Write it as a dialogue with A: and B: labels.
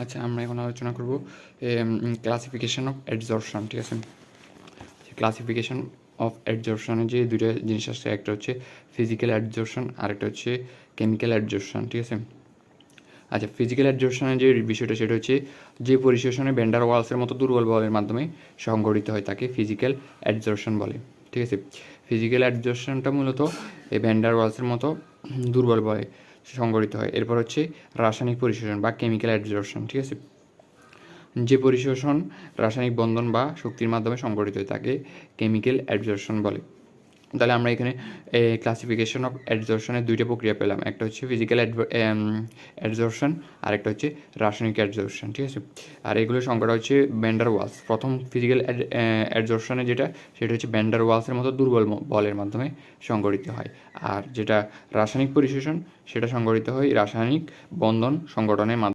A: আচ্ছা, আমরা এখন আলোচনা করব ক্লাসিফিকেশন অফ অ্যাডজর্পশন। ঠিক আছে, ক্লাসিফিকেশন অফ অ্যাডজর্পশনে যে দুটো জিনিস আছে, একটা হচ্ছে ফিজিক্যাল অ্যাডজর্পশন আর একটা হচ্ছে কেমিক্যাল অ্যাডজর্পশন। ঠিক আছে, আচ্ছা, ফিজিক্যাল অ্যাডজর্পশনের যে বিষয়টা সেটা হচ্ছে যে পরিশোষণে ভ্যান্ডার ওয়ালসের মতো দুর্বল বলের মাধ্যমে সংঘটিত হয় তাকে ফিজিক্যাল অ্যাডজর্পশন বলে। ঠিক আছে, ফিজিক্যাল অ্যাডজর্পশনটা মূলত এই ভ্যান্ডার ওয়ালসের মতো দুর্বল বলে সংঘটিত হয়। এরপর হচ্ছে রাসায়নিক পরিশোষণ বা কেমিক্যাল অ্যাডজর্পশন। ঠিক আছে, যে পরিশোষণ রাসায়নিক বন্ধন বা শক্তির মাধ্যমে সংঘটিত হয় তাকে কেমিক্যাল অ্যাডজর্পশন বলে। তাহলে আমরা এখানে ক্লাসিফিকেশন অফ অ্যাডজর্পশনের দুইটা প্রক্রিয়া পেলাম, একটা হচ্ছে ফিজিক্যাল অ্যাডজর্পশন আর একটা হচ্ছে রাসায়নিক অ্যাডজর্পশন। ঠিক আছে, আর এগুলোর সংখ্যাটা হচ্ছে ভ্যান্ডার ওয়ালস। প্রথম ফিজিক্যাল অ্যাডজর্পশনে সেটা হচ্ছে ভ্যান্ডার ওয়ালসের মতো দুর্বল বলের মাধ্যমে সংঘটিত হয়, আর যেটা রাসায়নিক পরিশোষণ সেটা সংঘটিত হয় রাসায়নিক বন্ধন সংগঠনের মাধ্যমে।